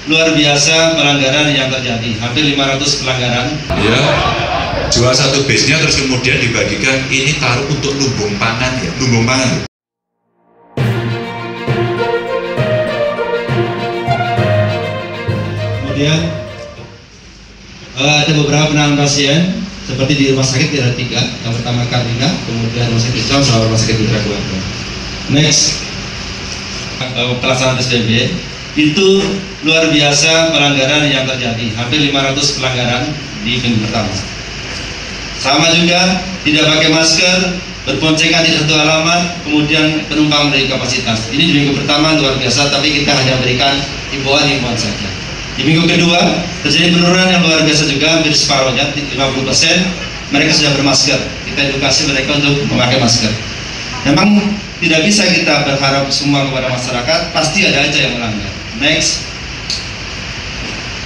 luar biasa pelanggaran yang terjadi, hampir 500 pelanggaran. Ya, jual satu base-nya terus kemudian dibagikan, ini taruh untuk lumbung pangan ya, lumbung pangan. Kemudian ada beberapa penanganan pasien seperti di rumah sakit ada 3, yang pertama Karina, kemudian rumah sakit Islam sama rumah sakit Mitra Keluarga. Next, pelaksanaan PSBB itu luar biasa pelanggaran yang terjadi, hampir 500 pelanggaran di minggu pertama. Sama juga tidak pakai masker, berboncengan di satu alamat, kemudian penumpang dari kapasitas. Ini di minggu pertama luar biasa, tapi kita hanya berikan himbauan saja. Di minggu kedua terjadi penurunan yang luar biasa juga, hampir separuhnya, 50%. Mereka sudah bermasker. Kita edukasi mereka untuk memakai masker. Memang tidak bisa kita berharap semua kepada masyarakat, pasti ada aja yang melanggar. Next,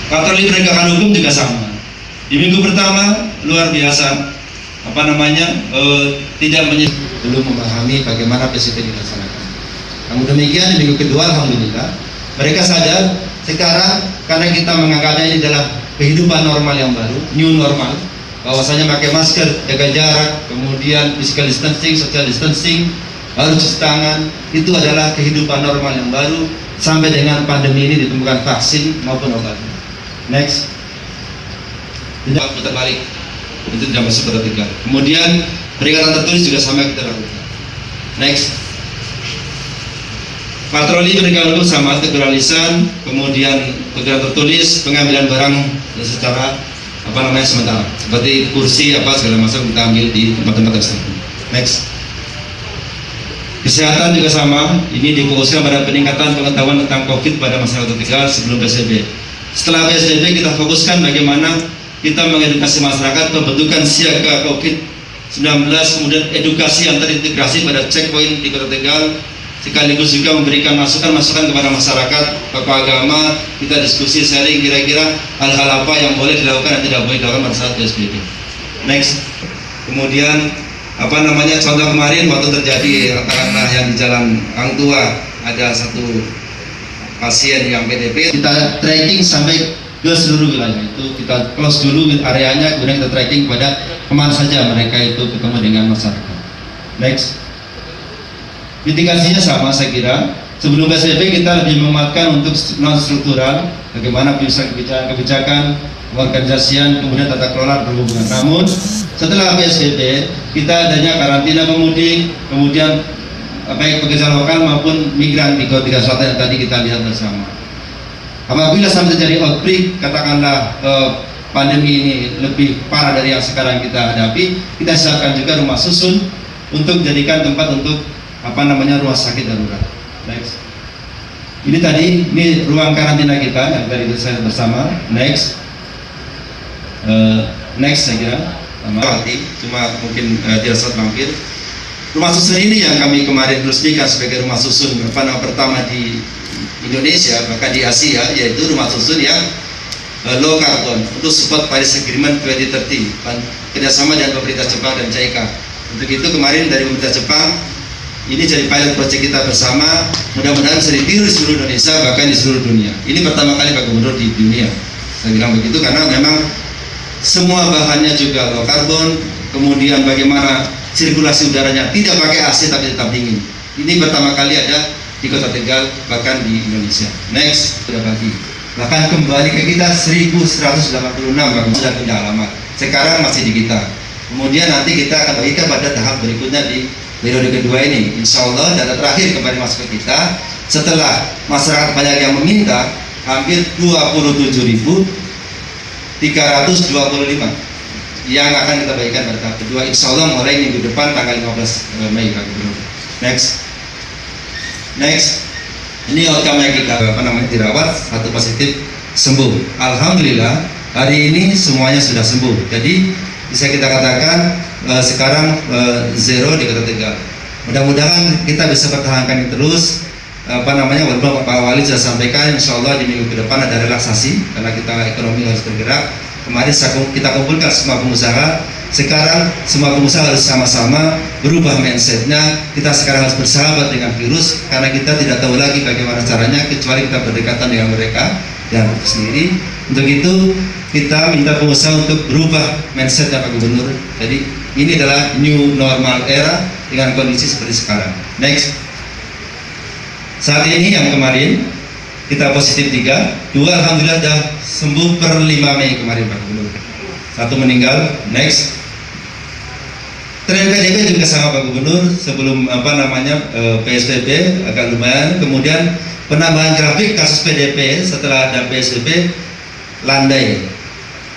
patroli penegakan hukum juga sama. Di minggu pertama luar biasa, belum memahami bagaimana PSBB dilaksanakan. Namun demikian di minggu kedua alhamdulillah mereka sadar sekarang karena kita menganggapnya ini adalah kehidupan normal yang baru, new normal, bahwasanya pakai masker, jaga jarak, kemudian physical distancing, social distancing, harus cuci tangan, itu adalah kehidupan normal yang baru sampai dengan pandemi ini ditemukan vaksin maupun obatnya. Next, tidak putar balik, itu tidak masuk pada 3. Kemudian peringatan tertulis juga sama kita lakukan. Next, patroli penegakan hukum sama, teguran lisan, kemudian peringatan tertulis, pengambilan barang secara sementara, seperti kursi segala macam kita ambil di tempat-tempat tertentu. Next, kesehatan juga sama, ini difokuskan pada peningkatan pengetahuan tentang COVID pada masyarakat Tegal sebelum PSBB. Setelah PSBB kita fokuskan bagaimana kita mengedukasi masyarakat pembentukan siaga COVID-19, kemudian edukasi yang terintegrasi pada checkpoint di Kota Tegal, sekaligus juga memberikan masukan-masukan kepada masyarakat, tokoh agama, kita diskusi sharing kira-kira hal-hal apa yang boleh dilakukan dan tidak boleh dilakukan pada saat PSBB. Next, kemudian contoh kemarin waktu terjadi katakanlah yang di Jalan Kang Tua ada satu pasien yang PDP, kita tracking sampai ke seluruh wilayah itu, kita close dulu areanya, kemudian kita tracking pada kemana saja mereka itu ketemu dengan masyarakat. Next, mitigasinya sama saya kira. Sebelum PSBB kita lebih mematkan untuk non struktural, bagaimana kebijakan, organisasian, kemudian tata kelola berhubungan. Namun setelah PSBB kita adanya karantina pemudik, kemudian baik pekerja lokal maupun migran di Kota Tegal Selatan yang tadi kita lihat bersama. Apabila sampai terjadi outbreak, katakanlah pandemi ini lebih parah dari yang sekarang kita hadapi, kita siapkan juga rumah susun untuk jadikan tempat untuk rumah sakit darurat. Next, ini ruang karantina kita yang tadi saya bersama. Next, next saya kira cuma mungkin tidak sempat mampir. Rumah susun ini yang kami kemarin resmikan sebagai rumah susun pertama di Indonesia, bahkan di Asia, yaitu rumah susun yang low carbon untuk support Paris Agreement 2030 kerjasama dengan pemerintah Jepang dan JICA. Untuk itu kemarin dari pemerintah Jepang ini jadi pilot project kita bersama, mudah-mudahan bisa ditiru di seluruh Indonesia bahkan di seluruh dunia. Ini pertama kali Pak Gubernur di dunia, saya bilang begitu karena memang semua bahannya juga low carbon, kemudian bagaimana sirkulasi udaranya tidak pakai AC tapi tetap dingin. Ini pertama kali ada di Kota Tegal, bahkan di Indonesia. Next, sudah bagi. Bahkan kembali ke kita 1186 sudah pindah alamat. Sekarang masih di kita. Kemudian nanti kita akan bagikan pada tahap berikutnya di periode kedua ini. Insya Allah data terakhir kembali masuk ke kita. Setelah masyarakat banyak yang meminta, hampir 27.325 yang akan kita bagikan pada tahap kedua. Insya Allah mulai minggu depan tanggal 15 Mei. Next, ini outcome yang kita dirawat, satu positif sembuh. Alhamdulillah hari ini semuanya sudah sembuh. Jadi bisa kita katakan sekarang zero di Kota Tegal. Mudah-mudahan kita bisa pertahankan ini terus. Walaupun Pak Wali sudah sampaikan, insya Allah di minggu ke depan ada relaksasi karena kita ekonomi harus bergerak. Kemarin kita kumpulkan semua pengusaha. Sekarang semua pengusaha harus sama-sama berubah mindsetnya. Kita sekarang harus bersahabat dengan virus karena kita tidak tahu lagi bagaimana caranya kecuali kita berdekatan dengan mereka. dan sendiri. Untuk itu kita minta pengusaha untuk berubah mindset Pak Gubernur. Jadi ini adalah new normal era dengan kondisi seperti sekarang. Next. Saat ini yang kemarin kita positif 3, 2 alhamdulillah sudah sembuh per 5 Mei kemarin Pak Gubernur. 1 meninggal. Next. Tren PDB juga sama Pak Gubernur, sebelum PSBB agak lumayan, kemudian penambahan grafik kasus PDP setelah ada PSBB landai.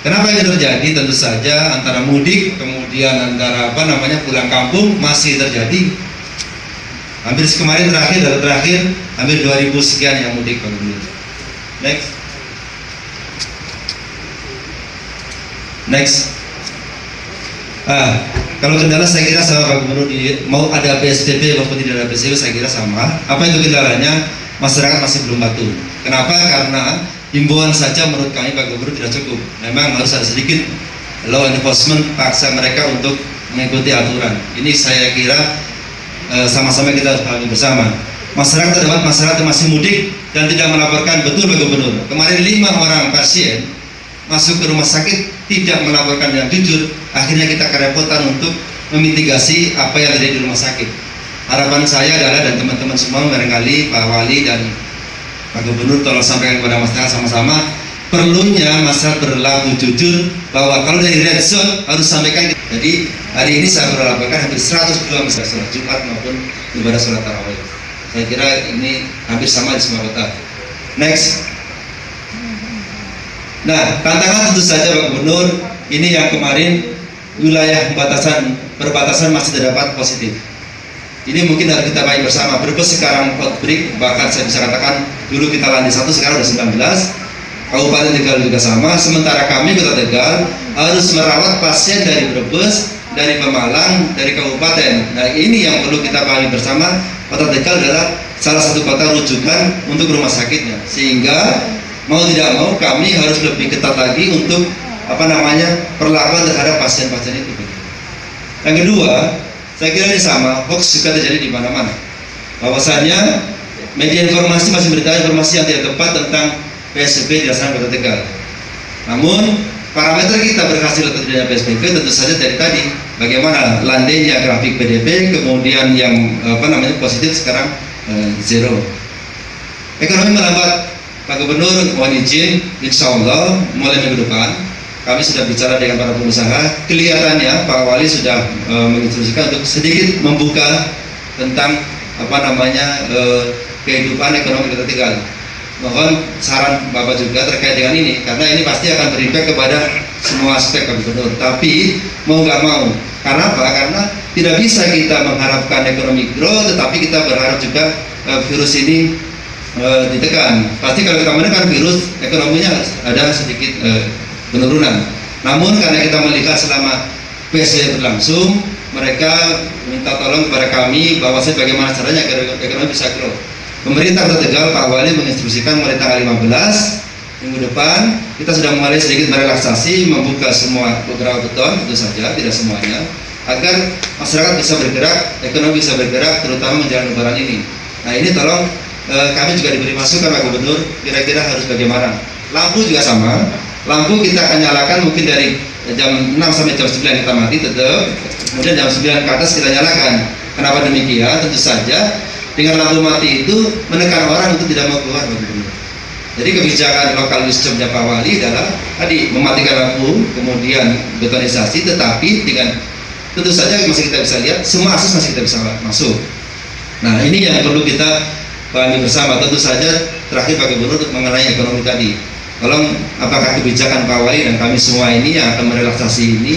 Kenapa ini terjadi? Tentu saja antara mudik, kemudian antara pulang kampung masih terjadi. Hampir kemarin data terakhir hampir 2000 sekian yang mudik Pak Gubernur. Next. Kalau kendala saya kira sama Pak Gubernur, mau ada PSBB maupun tidak ada PSBB saya kira sama. Apa itu kendalanya? Masyarakat masih belum patuh. Kenapa? Karena himbauan saja menurut kami Pak Gubernur tidak cukup. Memang harus ada sedikit law enforcement, paksa mereka untuk mengikuti aturan. Ini saya kira sama-sama kita harus pahami bersama. Masyarakat terdapat masyarakat yang masih mudik dan tidak melaporkan. Betul Pak Gubernur, kemarin 5 orang pasien masuk ke rumah sakit tidak melaporkan dengan jujur, akhirnya kita kerepotan untuk memitigasi apa yang terjadi di rumah sakit. Harapan saya adalah, dan teman-teman semua barangkali Pak Wali dan Pak Gubernur tolong sampaikan kepada masyarakat sama-sama, perlunya masyarakat berlaku jujur bahwa kalau dari red zone harus sampaikan. Jadi hari ini saya melaporkan hampir 100 misalnya sholat Jumat maupun ibadah sholat tarawih. Saya kira ini hampir sama di semua kota. Next. Nah, tantangan tentu saja Pak Gubernur, ini yang kemarin wilayah perbatasan masih terdapat positif. Ini mungkin harus kita pahami bersama. Brebes sekarang outbreak, bahkan saya bisa katakan dulu kita landai 1, sekarang sudah 19. Kabupaten Tegal juga sama. Sementara kami Kota Tegal harus merawat pasien dari Brebes, dari Pemalang, dari kabupaten. Nah, ini yang perlu kita pahami bersama. Kota Tegal adalah salah satu kota rujukan untuk rumah sakitnya, sehingga mau tidak mau kami harus lebih ketat lagi untuk perlakuan terhadap pasien-pasien itu. Yang kedua, saya kira ini sama, hoax juga terjadi di mana-mana. Bahwasannya media informasi masih memberitakan informasi yang tidak tepat tentang PSBB di daerah Kota Tegal. Namun parameter kita berhasil atau tidaknya PSBB tentu saja dari tadi, bagaimana landainya grafik PDB, kemudian yang positif sekarang zero. Ekonomi melambat. Pak Gubernur mohon izin, insya Allah mulai minggu depan kami sudah bicara dengan para pengusaha. Kelihatannya Pak Wali sudah menginstruksikan untuk sedikit membuka tentang kehidupan ekonomi Kota Tegal. Mohon saran Bapak juga terkait dengan ini, karena ini pasti akan berimpact kepada semua aspek Pak Gubernur. Tapi mau nggak mau, karena apa? Karena tidak bisa kita mengharapkan ekonomi grow, tetapi kita berharap juga virus ini ditekan. Pasti kalau kita menekan virus, ekonominya ada sedikit penurunan. Namun karena kita melihat selama PSBB berlangsung, mereka minta tolong kepada kami bahwa bagaimana caranya agar ekonomi bisa grow. Pemerintah Kota Tegal, Pak Wali menginstruksikan mulai tanggal 15 minggu depan kita sudah mulai sedikit merelaksasi, membuka semua beberapa beton, tentu saja tidak semuanya, agar masyarakat bisa bergerak, ekonomi bisa bergerak, terutama menjelang Lebaran ini. Nah, ini tolong kami juga diberi masukan Pak Gubernur, kira-kira harus bagaimana. Lampu juga sama, lampu kita akan nyalakan mungkin dari jam 6 sampai jam 9 kita mati tetap, kemudian jam 9 ke atas kita nyalakan. Kenapa demikian? Tentu saja dengan lampu mati itu menekan orang untuk tidak mau keluar Pak Gubernur. Jadi kebijakan lokal wisdomnya Pak Wali adalah tadi mematikan lampu, kemudian betonisasi, tetapi dengan tentu saja masih kita bisa lihat semua akses masih kita bisa masuk. Nah, ini yang perlu kita pahami bersama. Tentu saja terakhir Pak Gubernur mengenai ekonomi tadi, tolong apakah kebijakan Pak Wali dan kami semua ini yang akan merelaksasi ini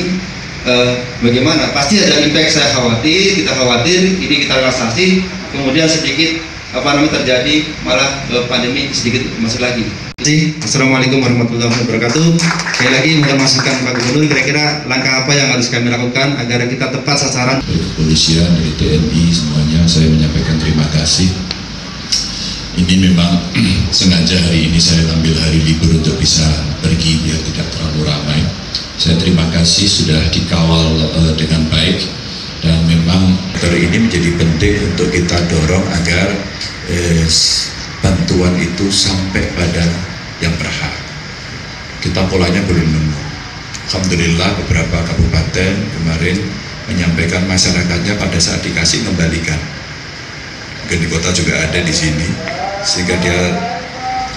bagaimana? Pasti ada impact, saya khawatir, kita khawatir ini kita relaksasi, kemudian sedikit terjadi malah pandemi sedikit masuk lagi. Assalamualaikum warahmatullahi wabarakatuh. Sekali lagi mohon masukan Pak Gubernur, kira-kira langkah apa yang harus kami lakukan agar kita tepat sasaran. Dari kepolisian, dari TNI, semuanya saya menyampaikan terima kasih. Ini memang sengaja hari ini saya ambil hari libur untuk bisa pergi biar tidak terlalu ramai. Saya terima kasih sudah dikawal dengan baik, dan memang hari ini menjadi penting untuk kita dorong agar bantuan itu sampai pada yang berhak. kita polanya belum nemu. Alhamdulillah beberapa kabupaten kemarin menyampaikan masyarakatnya pada saat dikasih kembalikan. Mungkin di kota juga ada di sini, sehingga dia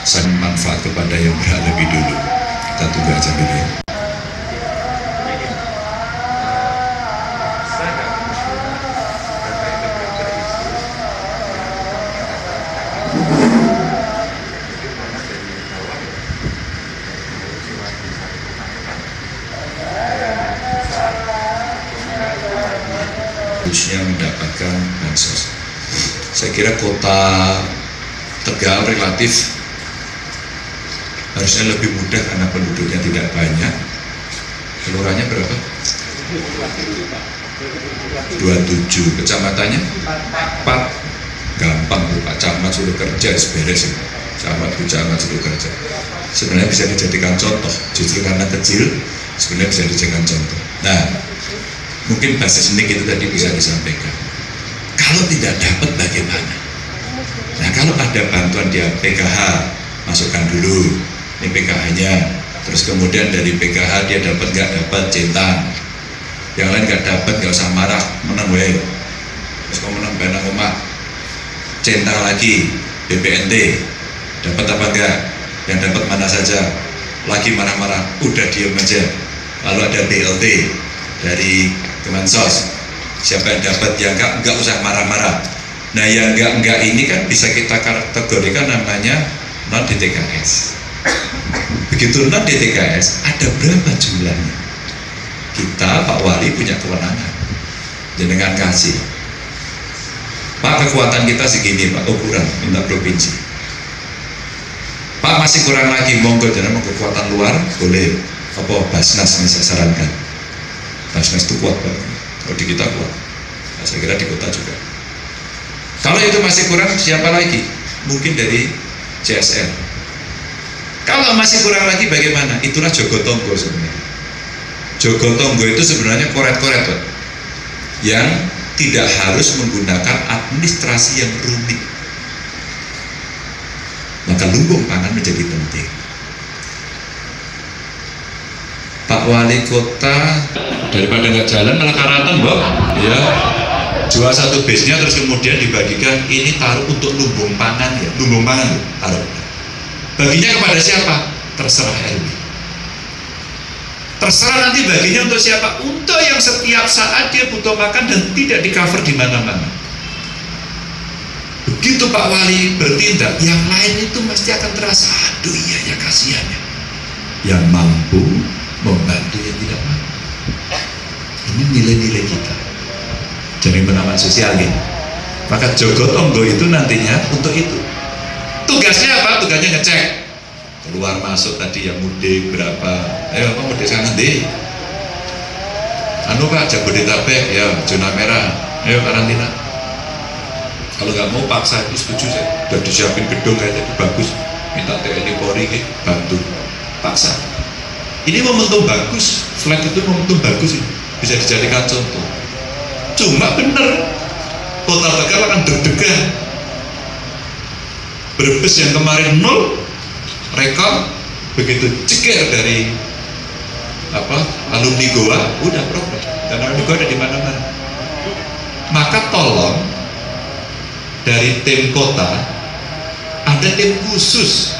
sangat manfaat kepada yang berhak lebih dulu. Kita tunggu aja dulu ya. Harusnya mendapatkan bansos. Saya kira kota Tegal relatif harusnya lebih mudah karena penduduknya tidak banyak. Kelurahannya berapa? 27. Kecamatannya 4. Gampang tuh Pak Camat suruh kerja beres. Camat Bu Camat suruh kerja. Sebenarnya bisa dijadikan contoh. Justru karena kecil sebenarnya bisa dijadikan contoh. Nah, mungkin basis nik itu tadi bisa disampaikan. Kalau tidak dapat bagaimana? Nah, kalau ada bantuan dia PKH, masukkan dulu ini PKH-nya. Terus kemudian dari PKH dia dapat nggak dapat centang. Yang lain nggak dapat nggak usah marah, menang weh. Terus kamu menang benang rumah, centang lagi BPNT dapat apa enggak? Yang dapat mana saja? Lagi marah-marah, udah diem aja. Lalu ada BLT dari Kemensos, siapa yang dapat, yang enggak usah marah-marah. Nah, yang enggak ini kan bisa kita kategorikan namanya non DTKS. Begitu non DTKS, ada berapa jumlahnya? Kita Pak Wali punya kewenangan, jenengan kasih. Pak, kekuatan kita segini Pak, ukuran minta provinsi. Pak, masih kurang lagi, monggo jenengan mau kekuatan luar boleh. Apa Basnas ini saya sarankan. Basnas itu kuat Pak, kalau di kita kuat. Nah, saya kira di kota juga. Kalau itu masih kurang, siapa lagi? Mungkin dari CSR. Kalau masih kurang lagi bagaimana? Itulah Jogotongo sebenarnya. Jogotongo itu sebenarnya koret-koret Pak, yang tidak harus menggunakan administrasi yang rumit. Maka lumbung pangan menjadi penting. Pak Wali Kota daripada nggak jalan malah karatan Mbak, ya jual satu base-nya terus kemudian dibagikan, ini taruh untuk lumbung pangan ya, lumbung pangan taruh. Baginya kepada siapa? Terserah RW. Terserah nanti baginya untuk siapa? Untuk yang setiap saat dia butuh makan dan tidak di cover di mana-mana. Begitu Pak Wali bertindak, yang lain itu mesti akan terasa, aduh iya ya kasihan ya. Yang mampu membantu yang tidak mampu. Ini nilai-nilai kita. Jadi pengaman sosial gitu. Maka Jogotongo itu nantinya untuk itu. Tugasnya apa? Tugasnya ngecek keluar masuk tadi yang mudik berapa. Ayo Pak mudik sana deh. Anu Pak Jabodetabek ya zona merah. Ayo karantina. Kalau nggak mau paksa itu setuju saya. Udah disiapin gedung kayaknya itu bagus. Minta TNI Polri bantu paksa. Ini momentum bagus. Flag itu momentum bagus ini. Bisa dijadikan contoh. Cuma bener Kota Tegal akan deg-degan. Brebes yang kemarin 0 rekor, begitu ceker dari alumni Goa udah problem. Dan alumni Goa ada di mana-mana. Maka tolong dari tim kota ada tim khusus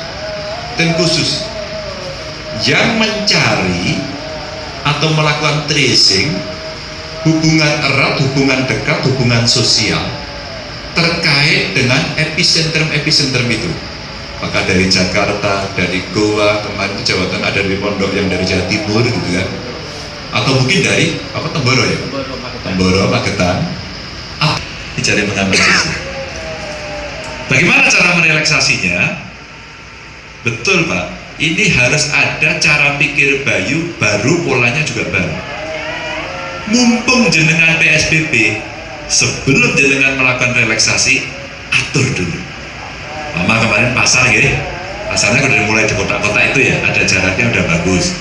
yang mencari atau melakukan tracing hubungan erat, hubungan dekat, hubungan sosial terkait dengan epicentrum itu. Maka dari Jakarta, dari Goa, kemarin ke Jawa Tengah, ada dari Pondok yang dari Jawa Timur gitu kan, atau mungkin dari Temboro ya, Temboro, Magetan. Dicari pengamat sosial. Bagaimana cara merelaksasinya? Betul Pak, ini harus ada cara pikir baru, polanya juga baru. Mumpung jenengan PSBB, sebelum jenengan melakukan relaksasi, atur dulu. Mama kemarin pasar ya, pasarnya kalau mulai di kota-kota itu ya, ada jaraknya udah bagus.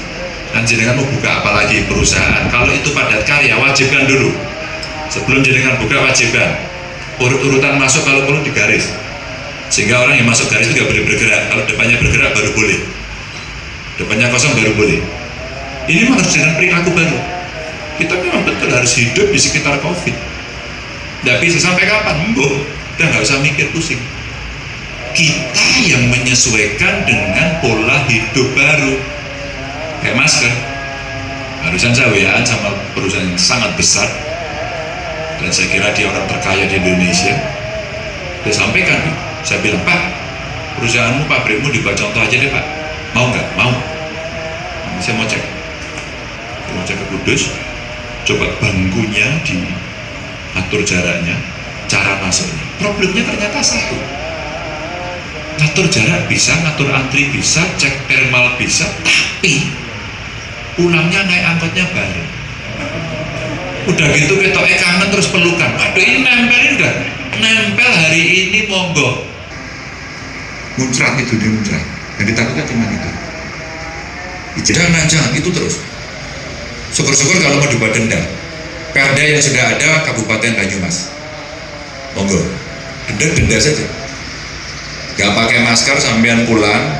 Dan jenengan mau buka apalagi perusahaan, kalau itu padat karya wajibkan dulu. Sebelum jenengan buka wajibkan. Urut-urutan masuk kalau perlu digaris. Sehingga orang yang masuk garis itu nggak boleh bergerak. Kalau depannya bergerak baru boleh. depannya kosong baru boleh. Ini memang harus dengan perilaku baru. Kita memang betul harus hidup di sekitar COVID. Tidak bisa sampai kapan? Udah nggak usah mikir pusing. Kita yang menyesuaikan dengan pola hidup baru. Kayak masker. Barusan saya WA sama perusahaan yang sangat besar, dan saya kira dia orang terkaya di Indonesia. Dia sampaikan, saya bilang, Pak, perusahaanmu, pabrikmu dibuat contoh aja deh Pak. Mau nggak? Mau. Saya mau cek. Saya mau cek ke Kudus. Coba bangkunya diatur jaraknya, cara masuknya. Problemnya ternyata satu. Ngatur jarak bisa, ngatur antri bisa, cek thermal bisa, tapi pulangnya naik angkotnya bareng. Udah gitu ketoknya kangen terus pelukan. Aduh, ini nempelin enggak? Nempel hari ini monggo. Muncrat itu dia muncrat. Yang ditakutkan cuma itu. Jangan itu terus. Syukur-syukur kalau mau dibuat denda. Perda yang sudah ada Kabupaten Banyumas. Monggo. Denda saja. Gak pakai masker sampean pulang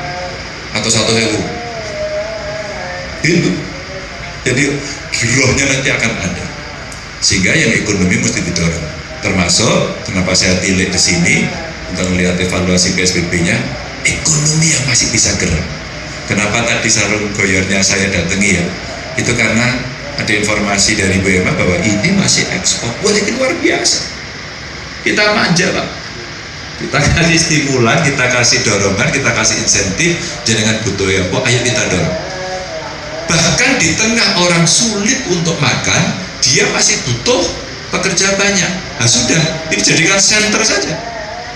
atau 1.000. Itu. Jadi girohnya nanti akan ada. Sehingga yang ekonomi mesti didorong. Termasuk kenapa saya tilik di sini untuk melihat evaluasi PSBB-nya, ekonomi yang masih bisa gerak. Kenapa tadi sarung goyornya saya datangi ya? Itu karena ada informasi dari Bu Emma bahwa ini masih ekspor. Wah, ini luar biasa. Kita manja Pak. Kita kasih stimulan, kita kasih dorongan, kita kasih insentif. Jangan butuh ya, ayo kita dorong. Bahkan di tengah orang sulit untuk makan, dia masih butuh pekerja banyak. Nah sudah, ini jadikan center saja.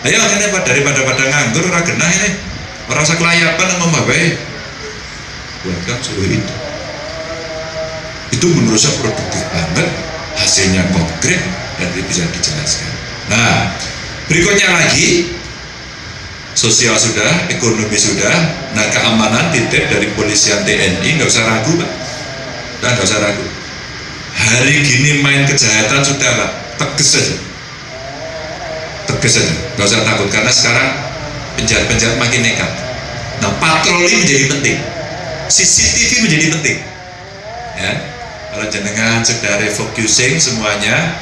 Ayo ini daripada nganggur, orang genah ini, orang sekelayapan sama mbabai. Buatkan suruh itu. Itu menurut saya produktif banget, hasilnya konkret dan bisa dijelaskan. Nah, berikutnya lagi, sosial sudah, ekonomi sudah, nah keamanan titip dari polisian TNI, nggak usah ragu Pak, nggak usah ragu. Hari gini main kejahatan sudah Pak, tegas saja, nggak usah takut karena sekarang penjahat-penjahat makin nekat. Nah patroli menjadi penting, CCTV menjadi penting, ya. Kalau jenengan sudah refocusing semuanya,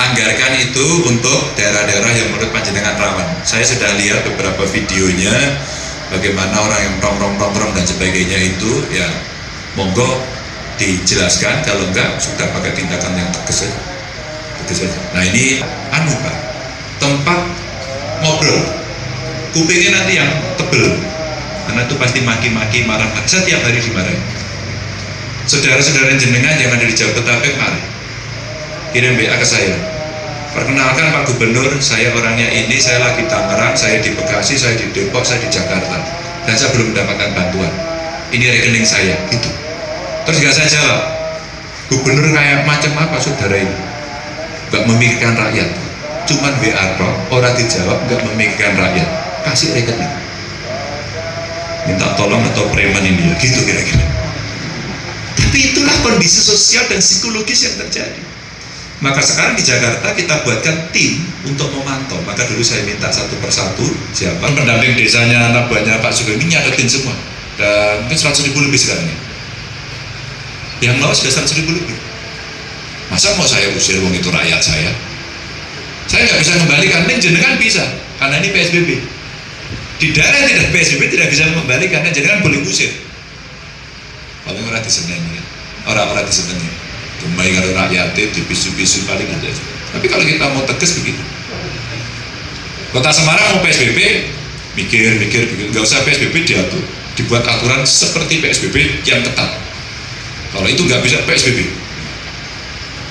anggarkan itu untuk daerah-daerah yang menurut panjenengan rawan. Saya sudah lihat beberapa videonya bagaimana orang yang nongkrong dan sebagainya itu, ya monggo dijelaskan, kalau enggak sudah pakai tindakan yang tegas saja. Nah ini Pak, tempat ngobrol, kupingnya nanti yang tebel, karena itu pasti maki-maki, marah. Saya tiap hari dimarahin. Saudara-saudara jenengan yang ada di Jabodetabek, mari kirim WA ke saya. Perkenalkan Pak Gubernur, saya orangnya ini, saya lagi Tangerang, saya di Bekasi, saya di Depok, saya di Jakarta, dan saya belum mendapatkan bantuan. Ini rekening saya, gitu. Terus gak saya jawab, Gubernur kayak macam apa saudara ini? Gak memikirkan rakyat, cuman WA toh, orang dijawab, gak memikirkan rakyat. Kasih rekening, minta tolong atau preman ini ya, gitu kira-kira. Tapi itulah kondisi sosial dan psikologis yang terjadi. Maka sekarang di Jakarta kita buatkan tim untuk memantau. Maka dulu saya minta satu persatu siapa pendamping desanya, anak buahnya Pak Sugeng ini nyatetin semua. Dan mungkin 100.000 lebih sekarang ini. Yang mau sudah 100.000 lebih. Masa mau saya usir wong itu rakyat saya? Saya nggak bisa kembalikan, ini jenengan bisa, karena ini PSBB. Di daerah yang tidak PSBB tidak bisa mengembalikan, jenengan boleh usir. Paling orang diseneni, orang-orang diseneni. Kembali kalau rakyat itu bisu-bisu paling aja. Tapi kalau kita mau tegas begitu. Kota Semarang mau PSBB, mikir, nggak usah PSBB diatur, dibuat aturan seperti PSBB yang ketat. Kalau itu nggak bisa PSBB,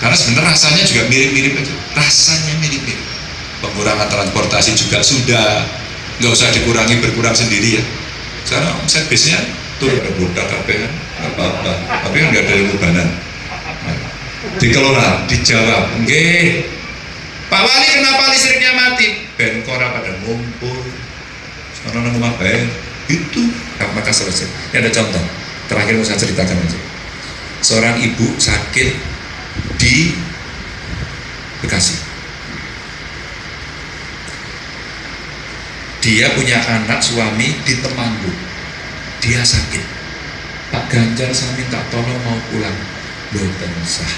karena sebenarnya rasanya juga mirip-mirip aja. Rasanya mirip-mirip. Pengurangan transportasi juga sudah, nggak usah dikurangi, berkurang sendiri ya. Sekarang omset bisnya turun, ada bodak apa kan, apa-apa. Tapi kan nggak ada bebanan. Dikelola, dijawab, nggih. Pak Wali kenapa listriknya mati? Benkora pada ngumpul. Sekarang rumah baik. Itu. Maka selesai. Ini ada contoh. Terakhir mau saya ceritakan aja. Seorang ibu sakit di Bekasi. Dia punya anak suami di Temanggung. Dia sakit. Pak Ganjar saya minta tolong mau pulang. Boten sah.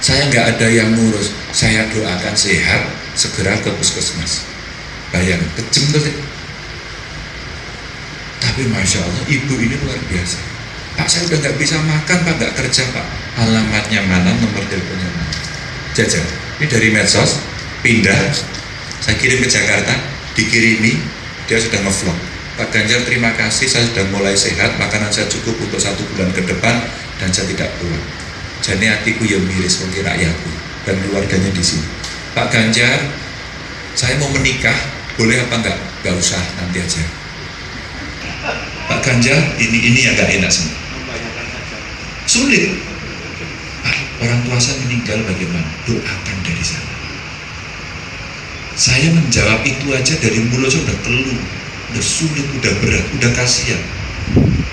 Saya nggak ada yang ngurus. Saya doakan sehat, segera ke puskesmas. Bayang, kejem tuh. Tapi Masya Allah, ibu ini luar biasa. Pak, saya udah nggak bisa makan, Pak, nggak kerja, Pak. Alamatnya mana, nomor teleponnya mana? Jajal, ini dari medsos, pindah, saya kirim ke Jakarta, dikirimi, dia sudah ngevlog. Pak Ganjar, terima kasih, saya sudah mulai sehat, makanan saya cukup untuk 1 bulan ke depan, dan saya tidak pulang. Jadi hatiku yang miris, mungkin rakyatku, dan keluarganya di sini. Pak Ganjar, saya mau menikah, boleh apa enggak? Enggak usah, nanti aja. Pak Ganjar, ini yang gak enak semua. Sulit. Pak, orang tua saya meninggal bagaimana? Doakan dari sana. Saya menjawab itu aja dari mulut saya udah keluh, udah sulit, udah berat, udah kasihan.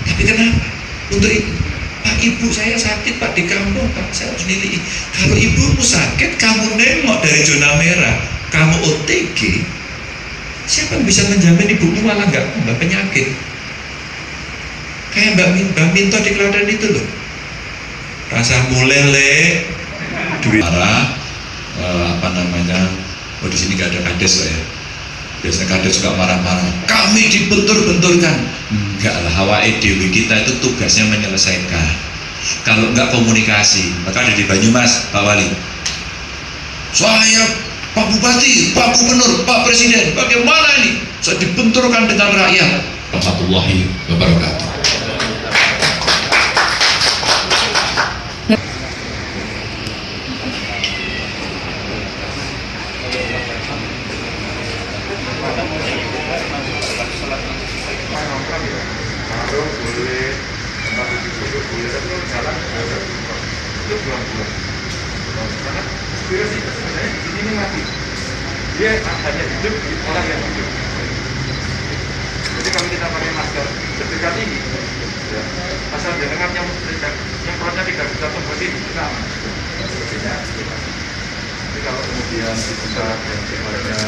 Tapi kenapa? Untuk itu, Pak, ibu saya sakit, Pak, di kampung, Pak, saya harus nilai. Kalau ibumu sakit, kamu nengok dari zona merah, kamu OTG, siapa yang bisa menjamin ibumu malah nggak penyakit? Kayak Mbak Minto di Klaten itu loh, rasa mulele, duit Para oh di sini gak ada kades kok ya. Biasanya kades suka marah-marah. Kami dibentur-benturkan. Enggak lah, hawae dewi kita itu tugasnya menyelesaikan. Kalau enggak komunikasi, maka ada di Banyumas, Pak Wali. Saya, Pak Bupati, Pak Gubernur, Pak Presiden, bagaimana ini? Saya dibenturkan dengan rakyat. Warahmatullahi wabarakatuh. Dia hanya hidup di orang yang hidup. Jadi kalau kita pakai masker sedekat ini, ya, asal jenengan yang perutnya tidak bisa tumbuh ini, kita aman. Jadi kalau kemudian dibuka yang sifatnya